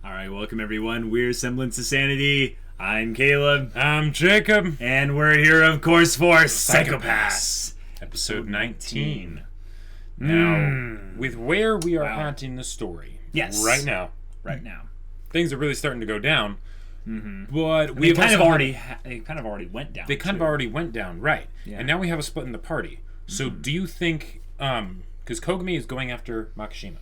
All right, welcome everyone. We're Semblance of Sanity. I'm Caleb. I'm Jacob. And we're here, of course, for Psychopaths. Episode 19. Now, with where we are at in the story. Yes. Right now. Things are really starting to go down. Mm-hmm. But they kind of already went down. They kind of already went down, right. Yeah. And now we have a split in the party. So do you think, because Kogami is going after Makishima.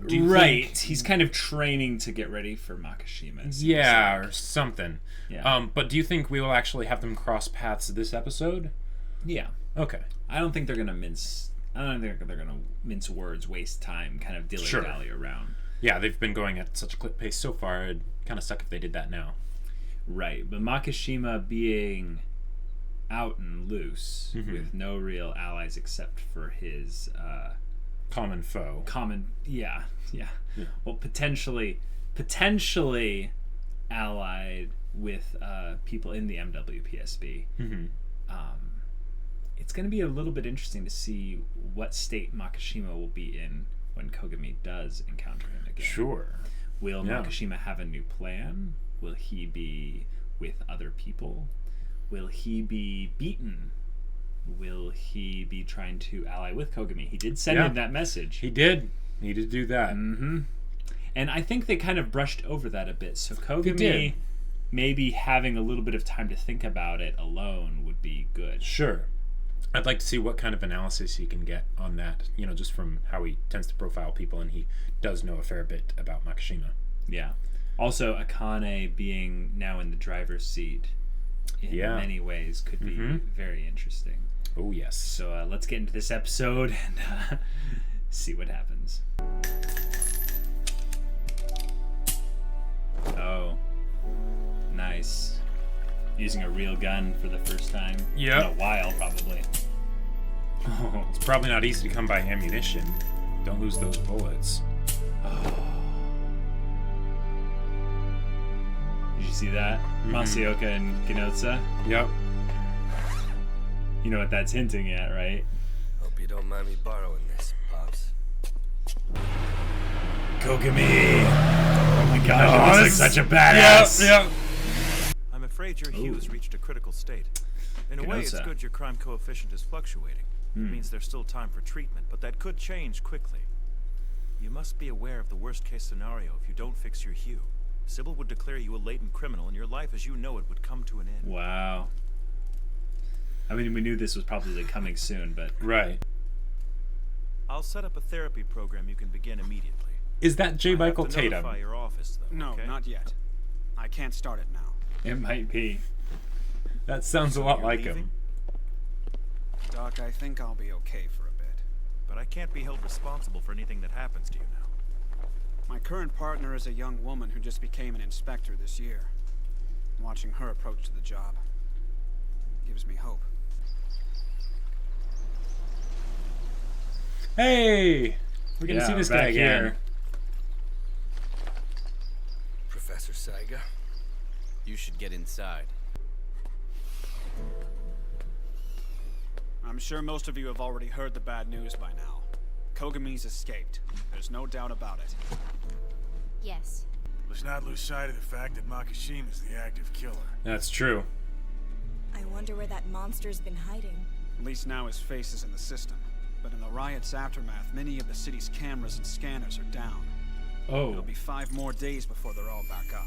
Right. He's kind of training to get ready for Makishima. Yeah, or something. Yeah. But do you think we will actually have them cross paths this episode? Yeah. Okay. I don't think they're gonna mince words, waste time, kind of dilly-dally around. Yeah, they've been going at such a quick pace so far. It'd kind of suck if they did that now. Right, but Makishima being out and loose with no real allies except for his common foe. Yeah. Well, potentially allied with people in the MWPSB. Mm-hmm. It's going to be a little bit interesting to see what state Makishima will be in when Kogami does encounter him again. Sure. Will Makishima have a new plan? Will he be with other people? Will he be beaten? Will he be trying to ally with Kogami? He did send him that message. He did. He did do that. Mm-hmm. And I think they kind of brushed over that a bit. So Kogami maybe having a little bit of time to think about it alone would be good. Sure. I'd like to see what kind of analysis he can get on that, just from how he tends to profile people, and he does know a fair bit about Makishima. Yeah. Also, Akane being now in the driver's seat in many ways could be very interesting. Oh, yes. So let's get into this episode and see what happens. Oh, nice. Using a real gun for the first time in a while, probably. Oh, it's probably not easy to come by ammunition. Don't lose those bullets. Oh. Did you see that? Masaoka and Ginoza? Yep. You know what that's hinting at, right? Hope you don't mind me borrowing this, Pops. Kogami! Oh my gosh, he looks like such a badass! Yep. I'm afraid your hue has reached a critical state. In a way, it's good your crime coefficient is fluctuating. It means there's still time for treatment, but that could change quickly. You must be aware of the worst-case scenario if you don't fix your hue. Sibyl would declare you a latent criminal, and your life as you know it would come to an end. Wow. I mean, we knew this was probably coming soon, but... Right. I'll set up a therapy program you can begin immediately. Is that J. Michael I have to Tatum? notify your office, though, No, okay? not yet. I can't start it now. It might be. That sounds a lot like him. Doc, I think I'll be okay for a bit. But I can't be held responsible for anything that happens to you now. My current partner is a young woman who just became an inspector this year. Watching her approach to the job gives me hope. Hey! We're gonna see this guy again. Professor Saiga? You should get inside. I'm sure most of you have already heard the bad news by now. Kogami's escaped. There's no doubt about it. Yes. Let's not lose sight of the fact that Makishima is the active killer. That's true. I wonder where that monster's been hiding. At least now his face is in the system. But in the riot's aftermath, many of the city's cameras and scanners are down. Oh. It'll be 5 more days before they're all back up.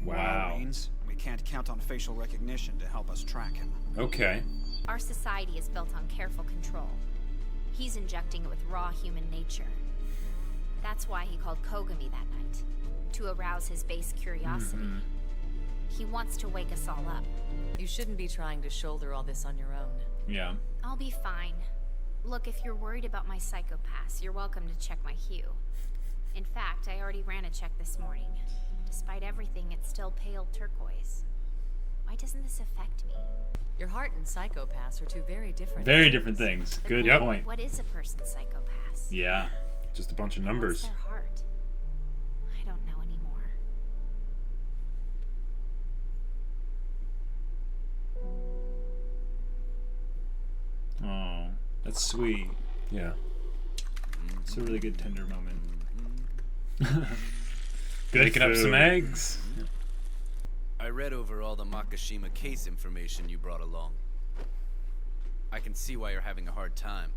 Wow. That means we can't count on facial recognition to help us track him. Okay. Our society is built on careful control. He's injecting it with raw human nature. That's why he called Kogami that night, to arouse his base curiosity. He wants to wake us all up. You shouldn't be trying to shoulder all this on your own. Yeah. I'll be fine. Look, if you're worried about my psychopaths, you're welcome to check my hue. In fact, I already ran a check this morning. Despite everything, it's still pale turquoise. Why doesn't this affect me? Your heart and psychopaths are two very different Very different things. But Good what- point. What is a person's psychopath? Yeah. Just a bunch of What's numbers. their heart? I don't know anymore. Oh, that's sweet. Yeah. It's a really good tender moment. Making up some eggs. I read over all the Makishima case information you brought along. I can see why you're having a hard time.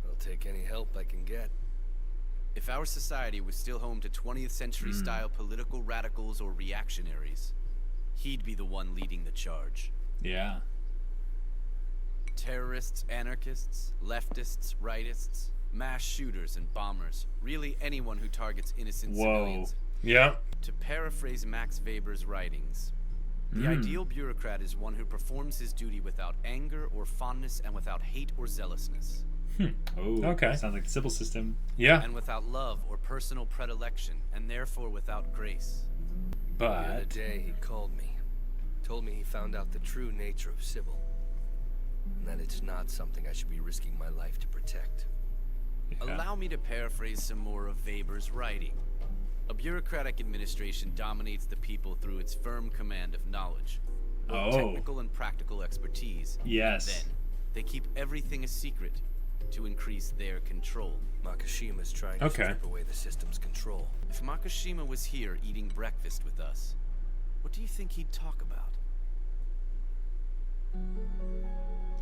I'll take any help I can get. If our society was still home to 20th century style political radicals or reactionaries, he'd be the one leading the charge. Yeah. Terrorists, anarchists, leftists, rightists, mass shooters and bombers. Really anyone who targets innocent civilians. Yeah. To paraphrase Max Weber's writings, the ideal bureaucrat is one who performs his duty without anger or fondness and without hate or zealousness. Oh, Okay. Sounds like the Sybil system. Yeah. And without love or personal predilection, and therefore without grace. The other But day he called me. Told me he found out the true nature of Sibyl. And that it's not something I should be risking my life to protect. Yeah. Allow me to paraphrase some more of Weber's writing. A bureaucratic administration dominates the people through its firm command of knowledge, both technical and practical expertise. Yes. Then, they keep everything a secret to increase their control. Makishima's trying to strip away the system's control. If Makishima was here eating breakfast with us, what do you think he'd talk about?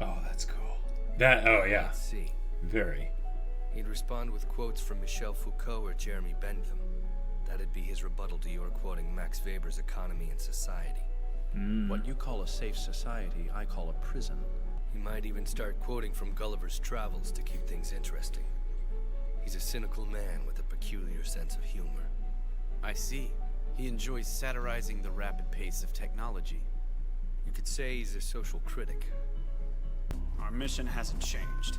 Oh, that's cool. yeah. Let's see. Very. He'd respond with quotes from Michel Foucault or Jeremy Bentham. That'd be his rebuttal to your quoting Max Weber's Economy and Society. What you call a safe society, I call a prison. He might even start quoting from Gulliver's Travels to keep things interesting. He's a cynical man with a peculiar sense of humor. I see. He enjoys satirizing the rapid pace of technology. You could say he's a social critic. Our mission hasn't changed.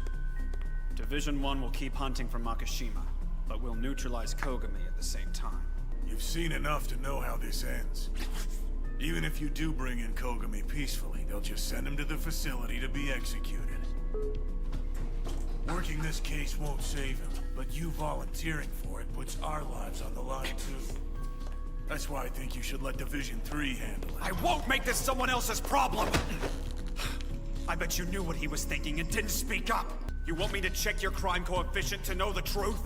Division 1 will keep hunting for Makishima, but we'll neutralize Kogami at the same time. You've seen enough to know how this ends. Even if you do bring in Kogami peacefully, they'll just send him to the facility to be executed. Working this case won't save him, but you volunteering for it puts our lives on the line too. That's why I think you should let Division 3 handle it. I won't make this someone else's problem! I bet you knew what he was thinking and didn't speak up! You want me to check your crime coefficient to know the truth?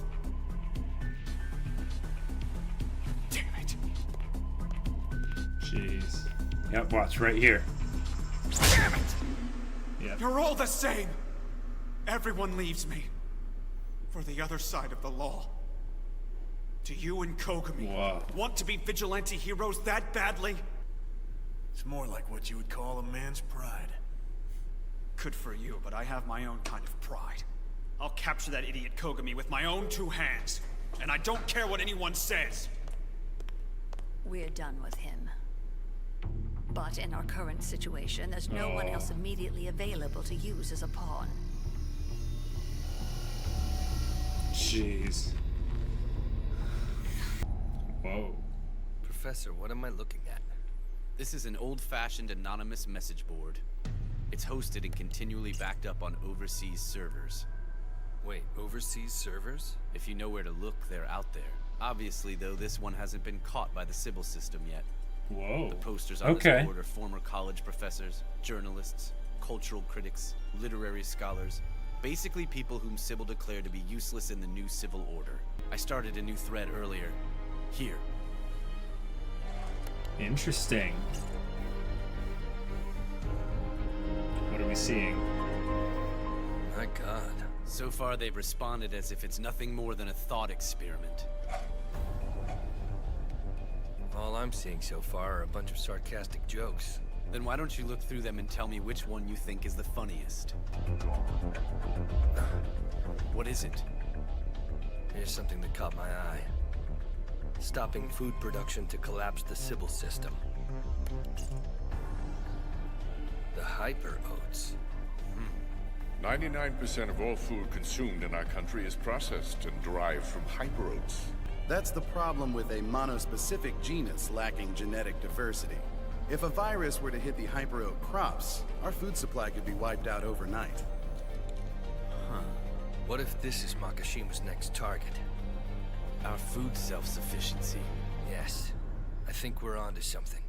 Damn it. Jeez. Yep, watch right here. Damn it! Yep. You're all the same! Everyone leaves me. For the other side of the law. Do you and Kogami want to be vigilante heroes that badly? It's more like what you would call a man's pride. Good for you, but I have my own kind of pride. I'll capture that idiot Kogami with my own 2 hands. And I don't care what anyone says. We're done with him. But in our current situation, there's no one else immediately available to use as a pawn. Jeez. Whoa. Professor, what am I looking at? This is an old-fashioned anonymous message board. It's hosted and continually backed up on overseas servers. Wait, overseas servers? If you know where to look, they're out there. Obviously, though, this one hasn't been caught by the Sibyl system yet. Whoa. The posters on this board are former college professors, journalists, cultural critics, literary scholars, basically people whom Sibyl declared to be useless in the new civil order. I started a new thread earlier. Here. Interesting. What are we seeing? My God. So far, they've responded as if it's nothing more than a thought experiment. All I'm seeing so far are a bunch of sarcastic jokes. Then why don't you look through them and tell me which one you think is the funniest? What is it? Here's something that caught my eye. Stopping food production to collapse the Sibyl system. The hyper oats. 99% of all food consumed in our country is processed and derived from hyper oats. That's the problem with a monospecific genus lacking genetic diversity. If a virus were to hit the hyperoat crops, our food supply could be wiped out overnight. Huh. What if this is Makishima's next target? Our food self-sufficiency. Yes. I think we're onto something.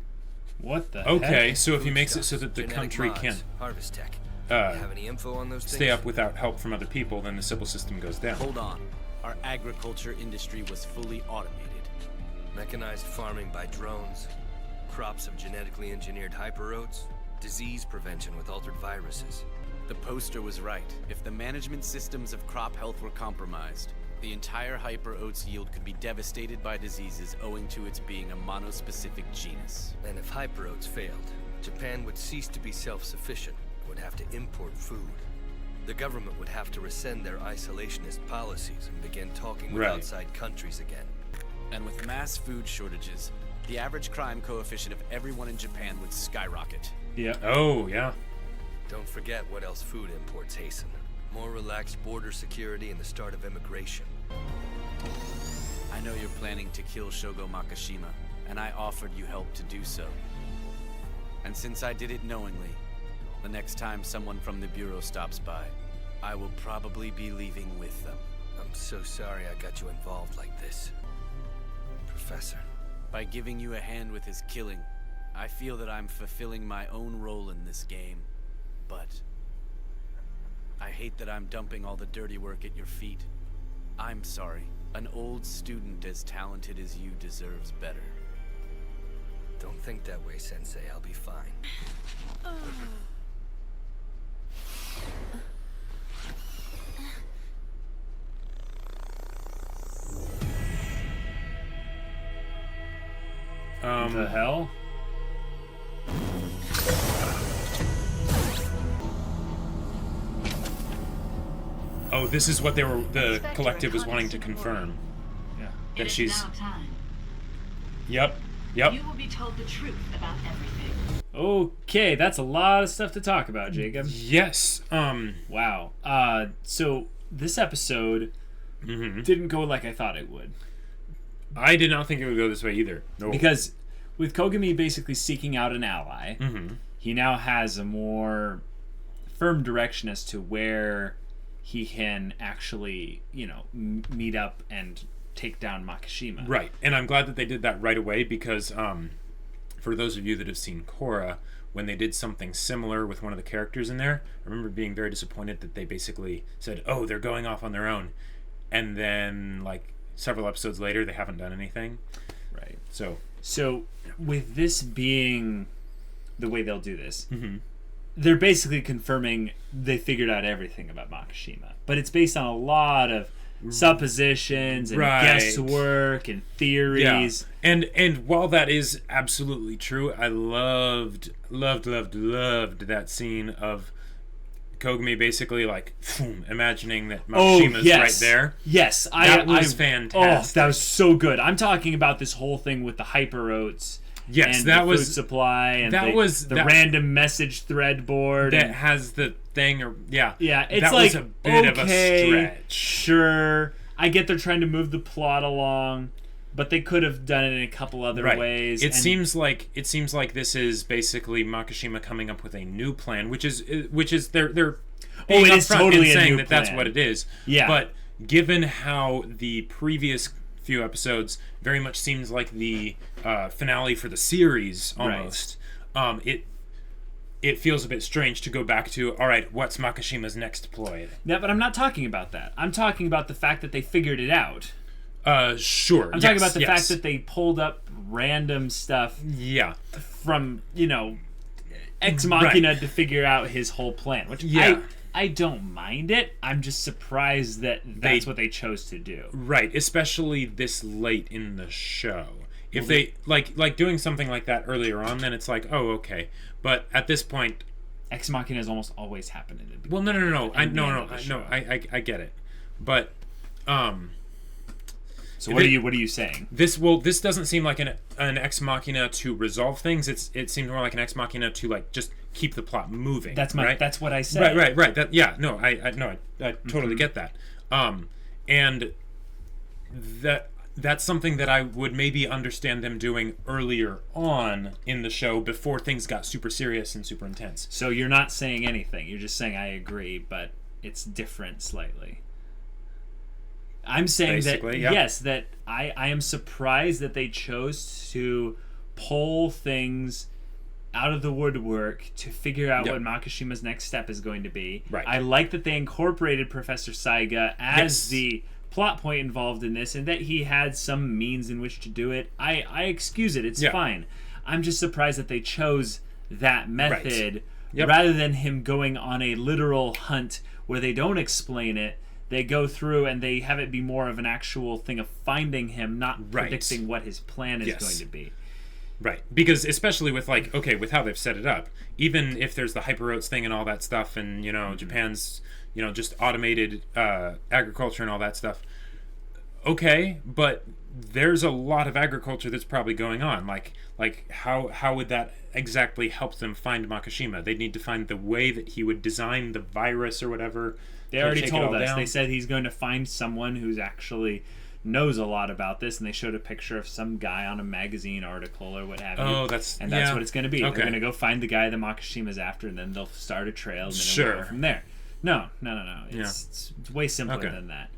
What the Okay, heck? so if he makes it so that the country can't harvest tech. Have any info on those stay things? up without help from other people, then the Sibyl system goes down. Hold on. Our agriculture industry was fully automated. Mechanized farming by drones, crops of genetically engineered hyperoats, disease prevention with altered viruses. The poster was right. If the management systems of crop health were compromised, the entire hyper oats yield could be devastated by diseases owing to its being a monospecific genus. And if hyperoats failed, Japan would cease to be self-sufficient and would have to import food. The government would have to rescind their isolationist policies and begin talking with outside countries again. And with mass food shortages, the average crime coefficient of everyone in Japan would skyrocket. Yeah. Oh, yeah. Don't forget what else food imports hasten. More relaxed border security and the start of immigration. I know you're planning to kill Shogo Makishima, and I offered you help to do so. And since I did it knowingly, the next time someone from the Bureau stops by, I will probably be leaving with them. I'm so sorry I got you involved like this, Professor. By giving you a hand with his killing, I feel that I'm fulfilling my own role in this game, but I hate that I'm dumping all the dirty work at your feet. I'm sorry. An old student as talented as you deserves better. Don't think that way, Sensei. I'll be fine. The hell? Oh, this is what the collective was wanting to confirm. Yeah. That she's... Now time. Yep. You will be told the truth about everything. Okay, that's a lot of stuff to talk about, Jacob. Yes. Wow. So this episode didn't go like I thought it would. I did not think it would go this way either. No. Because with Kogami basically seeking out an ally, he now has a more firm direction as to where he can actually, meet up and take down Makishima. Right, and I'm glad that they did that right away because for those of you that have seen Korra, when they did something similar with one of the characters in there, I remember being very disappointed that they basically said, oh, they're going off on their own. And then, several episodes later, they haven't done anything. Right. So with this being the way they'll do this, they're basically confirming they figured out everything about Makishima. But it's based on a lot of suppositions and guesswork and theories. Yeah. And while that is absolutely true, I loved that scene of Kogami basically imagining that Makishima's right there. Yes, that was fantastic. Oh, that was so good. I'm talking about this whole thing with the hyper oats. Yes, and that the was food supply, and the random message thread board that has the thing. Yeah, it's that was a bit of a stretch. Sure, I get they're trying to move the plot along, but they could have done it in a couple other ways. It seems like this is basically Makishima coming up with a new plan, which is they're being it is totally saying a new that plan. That's what it is. Yeah, but given how the previous few episodes very much seems like the finale for the series almost, it feels a bit strange to go back to, all right, what's Makishima's next ploy? Yeah, but I'm not talking about that. I'm talking about the fact that they figured it out. Sure. I'm talking about the fact that they pulled up random stuff from, Ex Machina to figure out his whole plan, which I don't mind it. I'm just surprised that that's what they chose to do. Right, especially this late in the show. If they like doing something like that earlier on, then it's like, oh, okay. But at this point, Ex Machina has almost always happened in the well, no. I get it, but So what are you saying? This doesn't seem like an Ex Machina to resolve things. It seems more like an Ex Machina to just keep the plot moving. That's what I said. Right. I totally get that. And that's something that I would maybe understand them doing earlier on in the show before things got super serious and super intense. So you're not saying anything. You're just saying I agree, but it's different slightly. I'm saying basically, that I am surprised that they chose to pull things out of the woodwork to figure out what Makishima's next step is going to be. Right. I like that they incorporated Professor Saiga as the plot point involved in this, and that he had some means in which to do it. I excuse it. It's fine. I'm just surprised that they chose that method rather than him going on a literal hunt where they don't explain it. They go through and they have it be more of an actual thing of finding him, not predicting what his plan is going to be. Right. Because especially with, like, okay, with how they've set it up, even if there's the hyper-oats thing and all that stuff, and, you know, Japan's, you know, just automated agriculture and all that stuff, okay, but there's a lot of agriculture that's probably going on. Like how would that exactly help them find Makishima? They'd need to find the way that he would design the virus or whatever. They already told us. They said he's going to find someone who's actually knows a lot about this, and they showed a picture of some guy on a magazine article or what have you. Oh, that's what it's going to be. Okay. They're going to go find the guy that Makishima's after, and then they'll start a trail, and then it'll go from there. No. It's way simpler than that.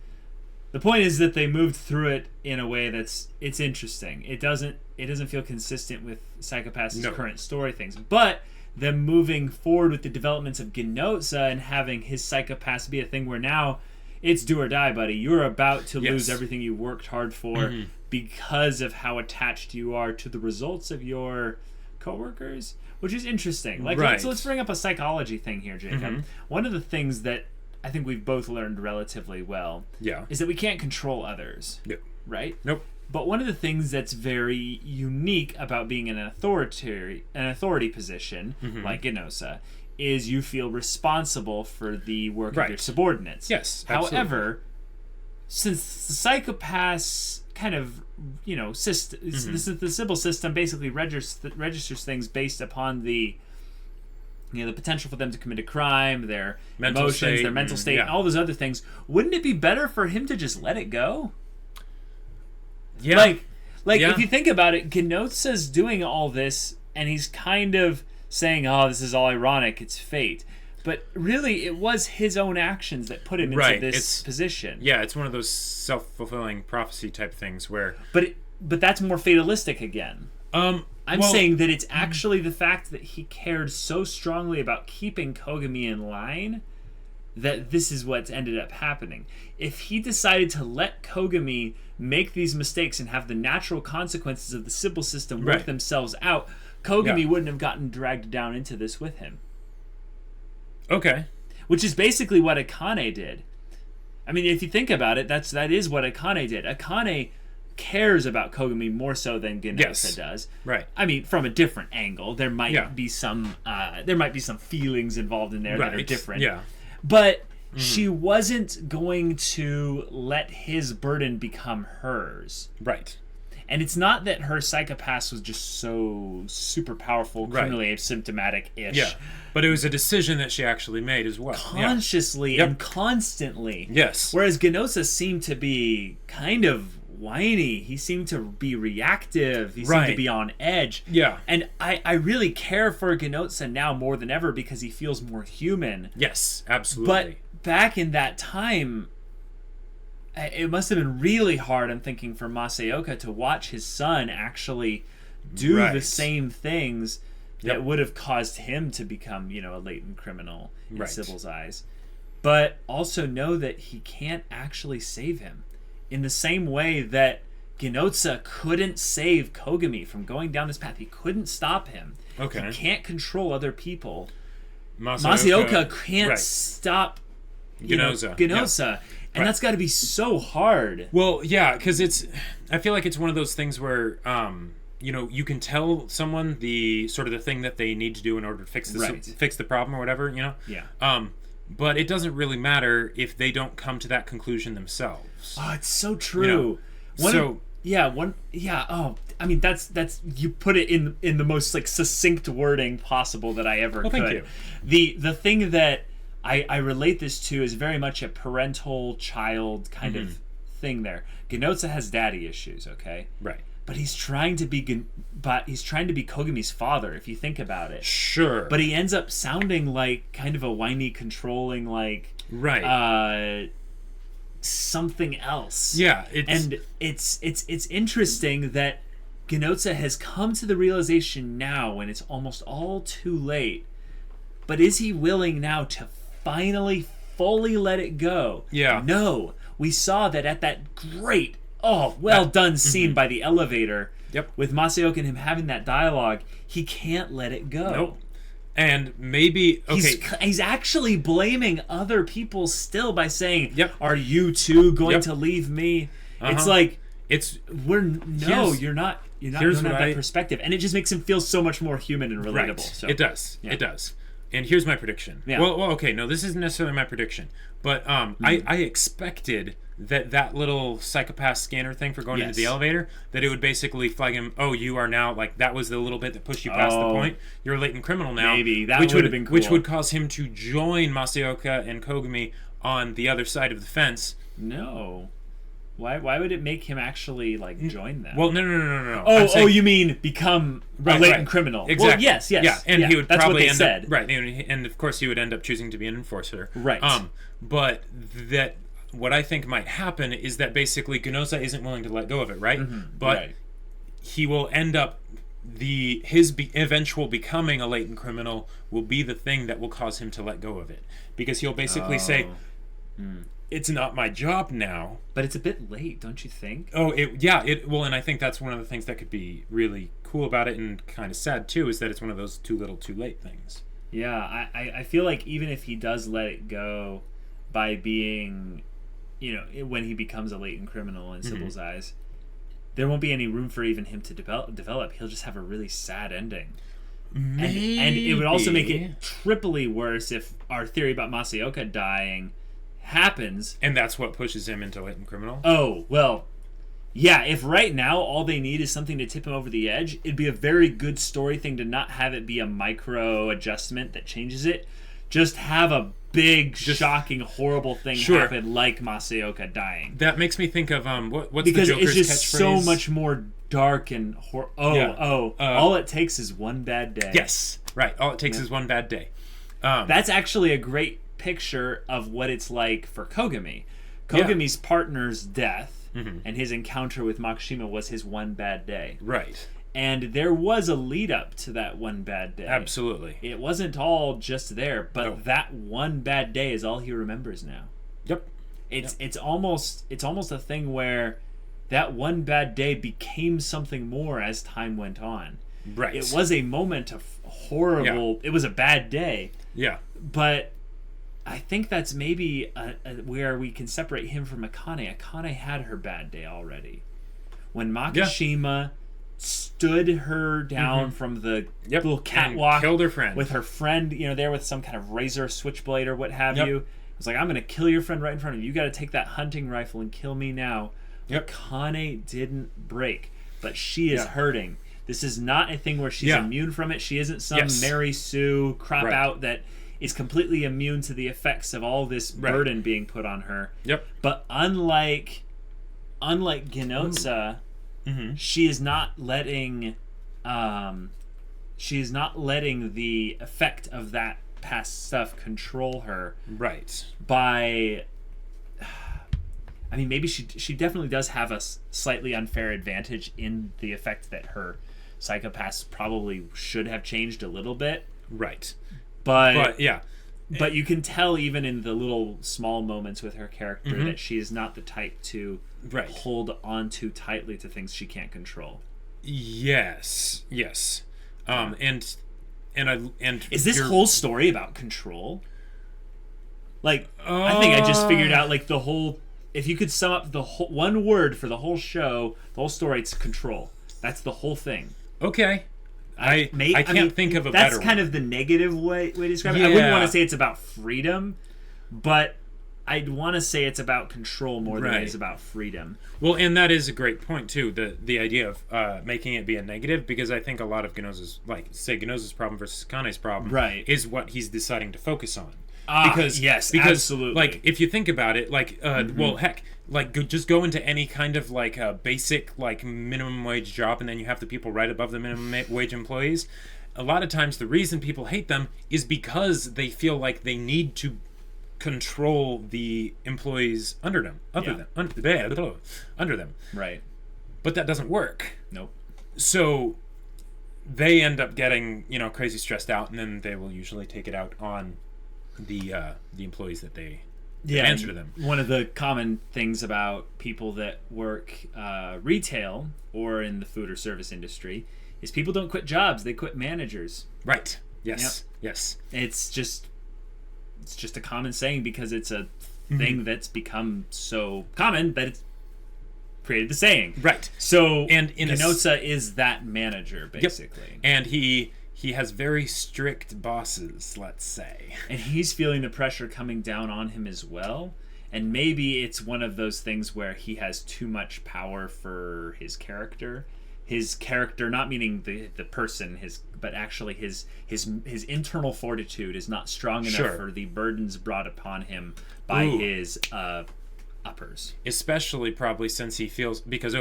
The point is that they moved through it in a way it's interesting. It doesn't feel consistent with Psychopath's current story things, but them moving forward with the developments of Ginoza and having his Psychopaths be a thing where now it's do or die, buddy. You're about to lose everything you worked hard for because of how attached you are to the results of your coworkers, which is interesting. Like, let's bring up a psychology thing here, Jacob. One of the things that I think we've both learned relatively well is that we can't control others. Right? Nope. But one of the things that's very unique about being in an authority position, like Ginoza, is you feel responsible for the work of your subordinates. Yes, absolutely. However, since the Psychopaths kind of, you know, the Sibyl system basically registers things based upon the, you know, the potential for them to commit a crime, their emotions, their mental state, and all those other things. Wouldn't it be better for him to just let it go? Yeah. Like if you think about it, Ginoza's doing all this, and he's kind of saying, "Oh, this is all ironic. It's fate." But really, it was his own actions that put him into this position. Yeah, it's one of those self-fulfilling prophecy type things where. But that's more fatalistic again. I'm saying that it's actually the fact that he cared so strongly about keeping Kogami in line that this is what's ended up happening. If he decided to let Kogami make these mistakes and have the natural consequences of the Sibyl system work themselves out, Kogami wouldn't have gotten dragged down into this with him. Okay. Which is basically what Akane did. I mean, if you think about it, that is what Akane did. Akane cares about Kogami more so than Ginoza does. Right. I mean, from a different angle. There might be some feelings involved in there that are different. Yeah. But she wasn't going to let his burden become hers. Right. And it's not that her Psychopath was just so super powerful, criminally asymptomatic-ish. Yeah. But it was a decision that she actually made as well. Consciously and constantly. Yes. Whereas Ginoza seemed to be kind of whiny. He seemed to be reactive. He seemed to be on edge. Yeah. And I really care for Ginoza now more than ever because he feels more human. Yes, absolutely. But back in that time, it must have been really hard, I'm thinking, for Masaoka to watch his son actually do the same things that would have caused him to become, you know, a latent criminal in Sibyl's eyes. But also know that he can't actually save him. In the same way that Ginoza couldn't save Kogami from going down this path. He couldn't stop him. Okay. He can't control other people. Masaoka can't stop Ginoza. And that's got to be so hard. Well, yeah, because I feel like it's one of those things where, you know, you can tell someone the sort of the thing that they need to do in order to fix the problem or whatever, you know? Yeah. But it doesn't really matter if they don't come to that conclusion themselves. Oh, it's so true. You know? I mean, that's you put it in the most like succinct wording possible that I ever could. Thank you. The thing that I relate this to is very much a parental child kind of thing there. Ginoza has daddy issues, okay? Right. But he's trying to be Kogami's father, if you think about it. Sure. But he ends up sounding like kind of a whiny, controlling, like something else. Yeah. It's interesting that Ginoza has come to the realization now, when it's almost all too late. But is he willing now to finally fully let it go? Yeah. No. we saw that at that great, done scene by the elevator. Yep. With Masaoka and him having that dialogue, he can't let it go. Nope. And maybe he's actually blaming other people still by saying, "Are you two going to leave me?" It's like you're not. You don't have that perspective, and it just makes him feel so much more human and relatable. Right. So, it does. Yeah. It does. And here's my prediction. Yeah. Well, okay. No, this isn't necessarily my prediction, but I expected that little psychopath scanner thing for going into the elevator, that it would basically flag him. Oh, you are now that was the little bit that pushed you past the point. You're a latent criminal now. Maybe that would have been cool. Which would cause him to join Masaoka and Kogami on the other side of the fence. No. Why would it make him actually join them? Well, no. Oh, you mean become a latent criminal? Exactly. Well, yes. Yeah, and he would that's probably what they said. up right, and of course he would end up choosing to be an enforcer. Right. But that what I think might happen is that basically Ginoza isn't willing to let go of it, right? Mm-hmm. But he will end up his eventual becoming a latent criminal will be the thing that will cause him to let go of it, because he'll basically say. It's not my job now. But it's a bit late, don't you think? Oh, and I think that's one of the things that could be really cool about it, and kind of sad too, is that it's one of those too little too late things. Yeah, I feel like even if he does let it go by being, when he becomes a latent criminal in Sibyl's eyes, there won't be any room for even him to develop. He'll just have a really sad ending. Maybe. And it would also make it triply worse if our theory about Masaoka dying happens, and that's what pushes him into latent criminal. Oh well, yeah. If right now all they need is something to tip him over the edge, it'd be a very good story thing to not have it be a micro adjustment that changes it. Just have a big, shocking, horrible thing happen, like Masaoka dying. That makes me think of what's because the Joker's it's just catchphrase? So much more dark and all it takes is one bad day. Yes, right. All it takes is one bad day. That's actually a great picture of what it's like for Kogami. Kogami's partner's death and his encounter with Makishima was his one bad day. Right. And there was a lead up to that one bad day. Absolutely. It wasn't all just there, but that one bad day is all he remembers now. Yep. It's almost a thing where that one bad day became something more as time went on. Right. It was a moment of horrible. It was a bad day. Yeah. But I think that's maybe where we can separate him from Akane. Akane had her bad day already. When Makishima stood her down from the little catwalk, and killed her friend. With her friend, there with some kind of razor switchblade or what have you. I was like, I'm going to kill your friend right in front of you. You got to take that hunting rifle and kill me now. Akane didn't break, but she is hurting. This is not a thing where she's immune from it. She isn't some Mary Sue crop out that is completely immune to the effects of all this burden being put on her. Yep. But unlike Ginoza, she is not letting the effect of that past stuff control her. Right. By I mean, maybe she definitely does have a slightly unfair advantage in the effect that her psychopaths probably should have changed a little bit. Right. But you can tell even in the little small moments with her character that she is not the type to hold on too tightly to things she can't control. Yes. And is this whole story about control? I think I just figured out the whole. If you could sum up the whole one word for the whole show, the whole story, it's control. That's the whole thing. Okay. I can't think of a better one. That's kind of the negative way to describe it. I wouldn't want to say it's about freedom, but I'd want to say it's about control more than it is about freedom. Well, and that is a great point too. The idea of making it be a negative, because I think a lot of Ginoza's problem versus Akane's problem is what he's deciding to focus on. Because absolutely. If you think about it, well, heck, just go into any kind of basic minimum wage job, and then you have the people right above the minimum wage employees. A lot of times, the reason people hate them is because they feel like they need to control the employees under them, under them. Right. But that doesn't work. Nope. So they end up getting crazy stressed out, and then they will usually take it out on the employees that they answer to them. One of the common things about people that work retail or in the food or service industry is people don't quit jobs; they quit managers. Right. Yes. Yep. Yes. It's just a common saying because it's a thing that's become so common that it's created the saying. Right. So, and Ginoza is that manager, basically. Yep. And he has very strict bosses, let's say. And he's feeling the pressure coming down on him as well. And maybe it's one of those things where he has too much power for his character. His character, not meaning the person, but actually his internal fortitude is not strong enough for the burdens brought upon him by his uppers. Especially probably since he feels, because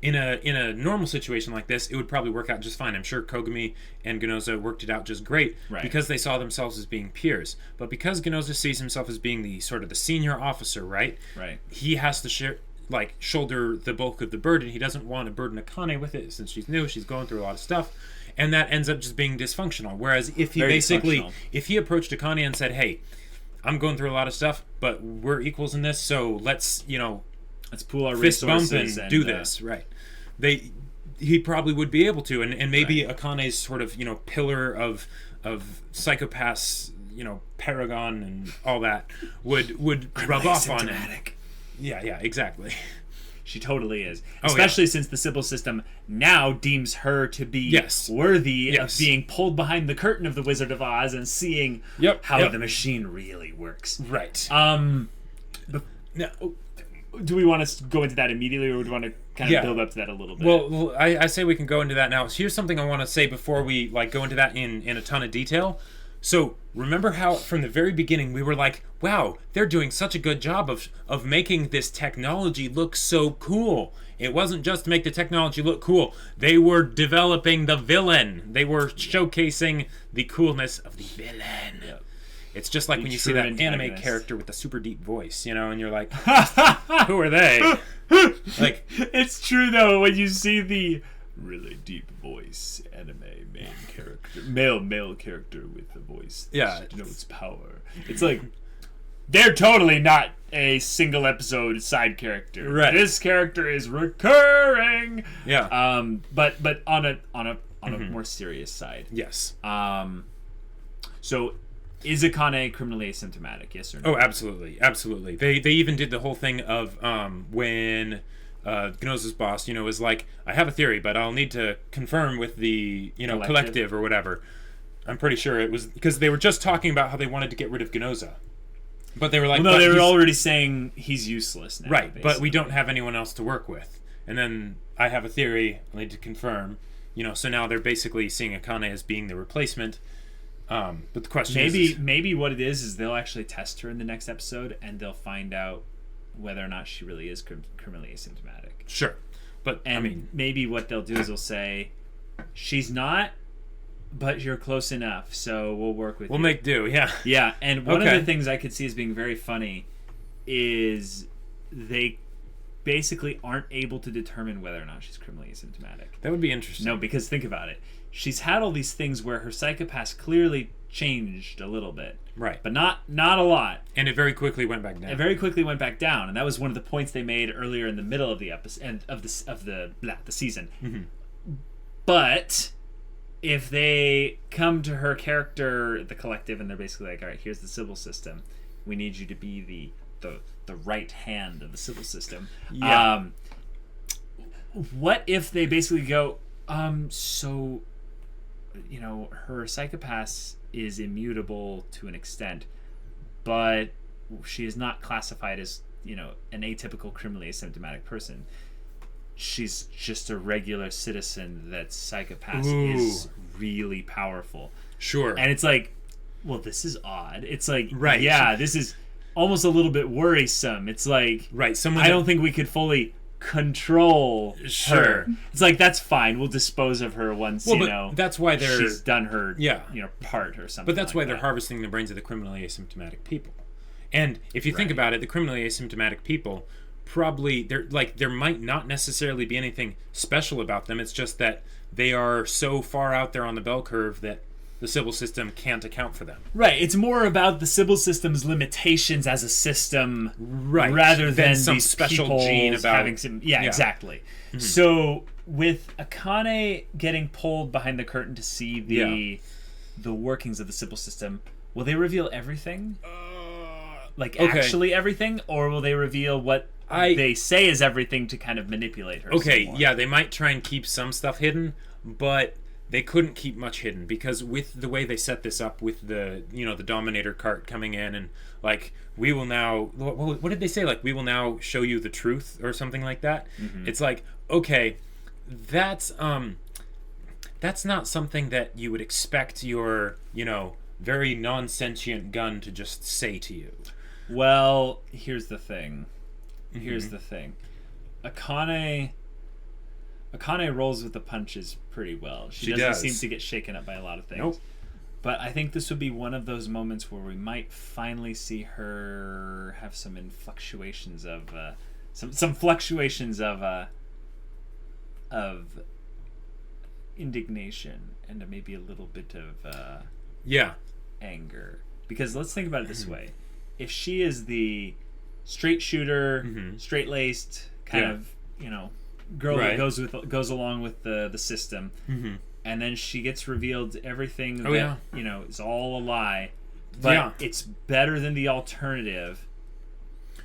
in a normal situation like this, it would probably work out just fine. I'm sure Kogami and Ginoza worked it out just great because they saw themselves as being peers. But because Ginoza sees himself as being the sort of the senior officer, right? He has to shoulder the bulk of the burden. He doesn't want to burden Akane with it since she's new, she's going through a lot of stuff, and that ends up just being dysfunctional. Whereas if he approached Akane and said, "Hey, I'm going through a lot of stuff, but we're equals in this, so let's pool our fist resources bump and do this," right? He probably would be able to, and maybe Akane's sort of pillar of psychopaths, paragon and all that would rub off on him. Yeah, exactly. She totally is. Especially since the Sibyl system now deems her to be worthy of being pulled behind the curtain of the Wizard of Oz and seeing how the machine really works. Right. Now, do we want to go into that immediately, or do we want to kind of build up to that a little bit? Well, I say we can go into that now. So here's something I want to say before we go into that in a ton of detail. So remember how from the very beginning we were like, wow, they're doing such a good job of making this technology look so cool. It wasn't just to make the technology look cool. They were developing the villain. They were showcasing the coolness of the villain. Yep. It's just like when you see that anime character with the super deep voice, and you're like, who are they? It's true though, when you see the really deep voice anime main character, male character with the voice that denotes power. It's like they're totally not a single episode side character. Right. This character is recurring. Yeah. But on a more serious side. Yes. So is Akane criminally asymptomatic? Yes or no? Oh, absolutely. They even did the whole thing of when Ginoza's boss, was like, I have a theory, but I'll need to confirm with the, collective or whatever. I'm pretty sure it was because they were just talking about how they wanted to get rid of Ginoza. But they were like, they were already saying he's useless now. Right, basically. But we don't have anyone else to work with. And then I have a theory, I need to confirm. So now they're basically seeing Akane as being the replacement. But the question is... Maybe what it is they'll actually test her in the next episode, and they'll find out whether or not she really is criminally asymptomatic. Sure. But, maybe what they'll do is they'll say, she's not, but you're close enough, so we'll work with you. We'll make do, yeah. Yeah, and one of the things I could see as being very funny is they basically aren't able to determine whether or not she's criminally asymptomatic. That would be interesting. No, because think about it. She's had all these things where her psychopath clearly changed a little bit. Right. But not a lot. And it very quickly went back down. And that was one of the points they made earlier in the middle of the episode and of the season. Mm-hmm. But if they come to her character, the collective, and they're basically like, all right, here's the Sibyl system. We need you to be the right hand of the Sibyl system. Yeah. What if they basically go, her psychopath is immutable to an extent, but she is not classified as, an atypical criminally asymptomatic person. She's just a regular citizen that psychopath is really powerful. Sure. And it's like, well, this is odd. It's like, right. Yeah, this is almost a little bit worrisome. It's like, right. I don't think we could fully control her. It's like, that's fine, we'll dispose of her once that's why she's done her part or something. But that's why they're harvesting the brains of the criminally asymptomatic people. And if you think about it, the criminally asymptomatic people probably there might not necessarily be anything special about them. It's just that they are so far out there on the bell curve that the Sybil system can't account for them. Right. It's more about the Sybil system's limitations as a system, right, rather than some these special gene about having some. Yeah, exactly. Mm-hmm. So with Akane getting pulled behind the curtain to see the workings of the Sybil system, will they reveal everything? Actually everything, or will they reveal what they say is everything to kind of manipulate her? Okay, yeah, they might try and keep some stuff hidden, but they couldn't keep much hidden, because with the way they set this up with the the Dominator cart coming in and like, we will now, what did they say, like, we will now show you the truth or something like that? Mm-hmm. It's like, okay, that's not something that you would expect your very non-sentient gun to just say to you. Well, here's the thing. Akane rolls with the punches pretty well. She doesn't seem to get shaken up by a lot of things. Nope. But I think this would be one of those moments where we might finally see her have some fluctuations of indignation and maybe a little bit of anger. Because let's think about it this way: if she is the straight shooter, straight-laced kind of girl that goes along with the system, and then she gets revealed everything that is all a lie, but it's better than the alternative.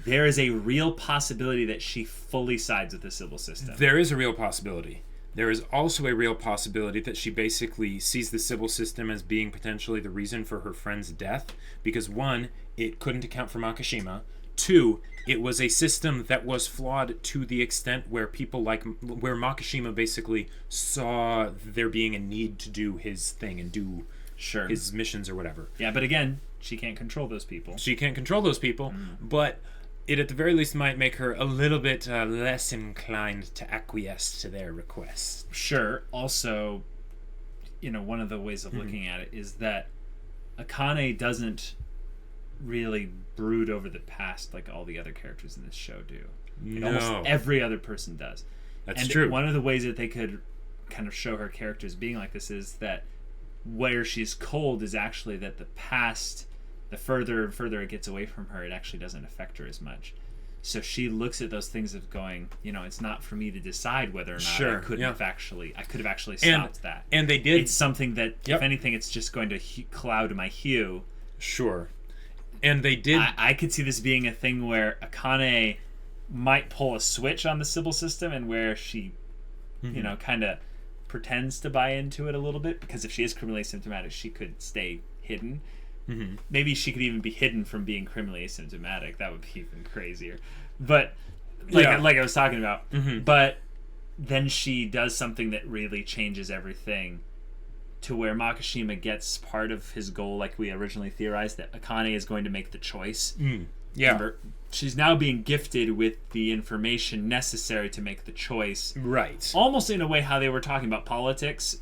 There is a real possibility that she fully sides with the Sybil system. There is a real possibility. There is also a real possibility that she basically sees the Sybil system as being potentially the reason for her friend's death, because 1, it couldn't account for Makishima. 2, it was a system that was flawed to the extent where where Makishima basically saw there being a need to do his thing and do his missions or whatever. Yeah, but again, she can't control those people. But it at the very least might make her a little bit less inclined to acquiesce to their requests. Sure. Also, one of the ways of looking at it is that Akane doesn't really brood over the past like all the other characters in this show do. Almost every other person does. That's true. One of the ways that they could kind of show her characters being like this is that where she's cold is actually that the past, the further and further it gets away from her, it actually doesn't affect her as much. So she looks at those things of going, it's not for me to decide whether or not I could have actually stopped that. And they did. It's something that, if anything, it's just going to cloud my hue. Sure. And they did. I could see this being a thing where Akane might pull a switch on the Sybil system, and where she, kind of pretends to buy into it a little bit, because if she is criminally asymptomatic, she could stay hidden. Mm-hmm. Maybe she could even be hidden from being criminally asymptomatic. That would be even crazier. But like I was talking about. Mm-hmm. But then she does something that really changes everything, to where Makishima gets part of his goal, like we originally theorized, that Akane is going to make the choice. Yeah. Remember, she's now being gifted with the information necessary to make the choice. Right. Almost in a way how they were talking about politics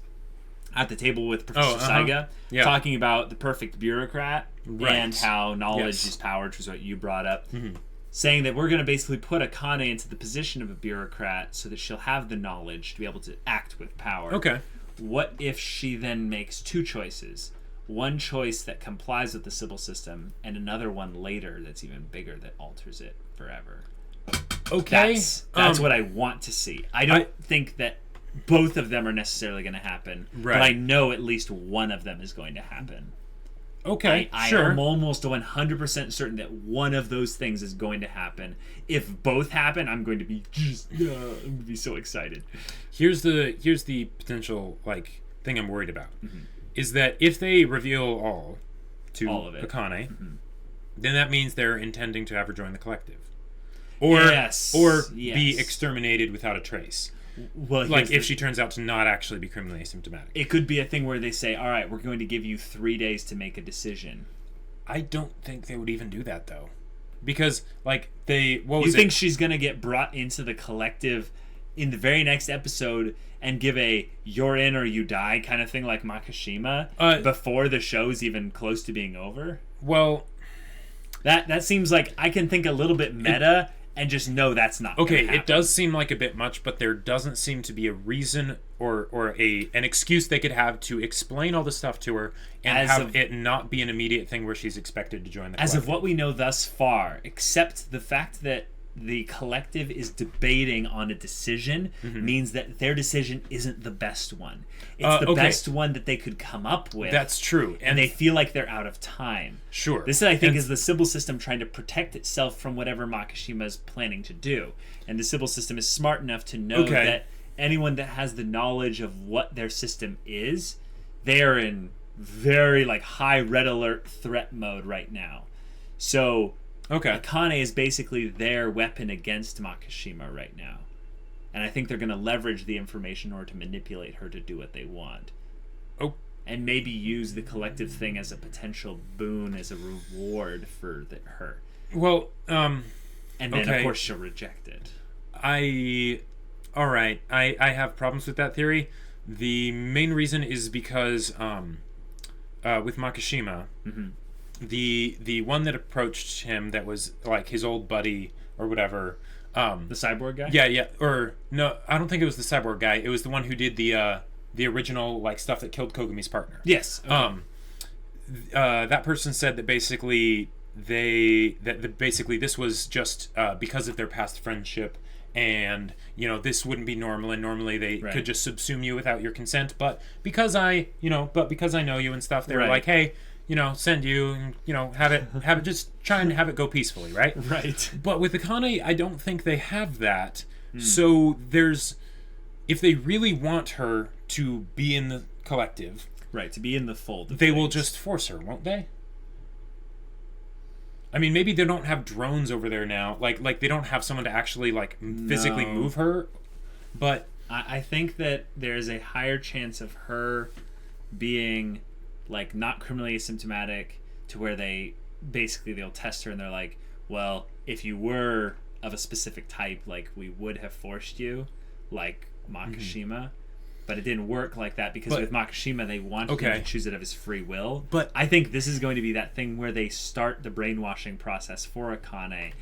at the table with Professor Saiga, talking about the perfect bureaucrat and how knowledge is power, which is what you brought up. Mm-hmm. Saying that we're going to basically put Akane into the position of a bureaucrat so that she'll have the knowledge to be able to act with power. Okay. What if she then makes 2 choices? One choice that complies with the Sybil system, and another one later that's even bigger that alters it forever. Okay. That's what I want to see. I don't think that both of them are necessarily going to happen, but I know at least one of them is going to happen. Okay, I am almost 100% certain that one of those things is going to happen. If both happen, I'm going to be I'm going to be so excited. Here's the potential thing I'm worried about. Mm-hmm. Is that if they reveal all of it, Akane, then that means they're intending to have her join the collective, or be exterminated without a trace. Well, if she turns out to not actually be criminally asymptomatic. It could be a thing where they say, all right, we're going to give you 3 days to make a decision. I don't think they would even do that, though. Because, think she's going to get brought into the collective in the very next episode and give a you're in or you die kind of thing like Makishima before the show's even close to being over? Well, that seems like I can think a little bit meta and just know that's not okay. gonna happen. It does seem like a bit much, but there doesn't seem to be a reason or an excuse they could have to explain all the stuff to her and have it not be an immediate thing where she's expected to join the collective. As of what we know thus far, except the fact that the collective is debating on a decision means that their decision isn't the best one. It's the best one that they could come up with. That's true. And they feel like they're out of time. Sure. This, I think, is the Sybil system trying to protect itself from whatever Makishima is planning to do. And the Sybil system is smart enough to know that anyone that has the knowledge of what their system is, they are in very high red alert threat mode right now. So Akane is basically their weapon against Makishima right now. And I think they're going to leverage the information in order to manipulate her to do what they want. Oh. And maybe use the collective thing as a potential boon, as a reward for her. Well, and then, of course, she'll reject it. All right. I have problems with that theory. The main reason is because with Makishima, the one that approached him that was like his old buddy or whatever, the cyborg guy. Yeah. Or no, I don't think it was the cyborg guy. It was the one who did the original stuff that killed Kogami's partner. Yes. Okay. That person said that basically basically this was just because of their past friendship. And this wouldn't be normal, and normally they could just subsume you without your consent. But because I know you and stuff, they were like, hey, send you, and have it just try and have it go peacefully, right? Right. But with Akane, I don't think they have that. So if they really want her to be in the collective, to be in the fold, they will just force her, won't they? I mean, maybe they don't have drones over there now. Like they don't have someone to actually physically move her. But I think that there's a higher chance of her being not criminally asymptomatic, to where they'll test her and they're like, well, if you were of a specific type, we would have forced you, like Makishima. But it didn't work like that because with Makishima, they wanted him to choose it of his free will. But I think this is going to be that thing where they start the brainwashing process for Akane,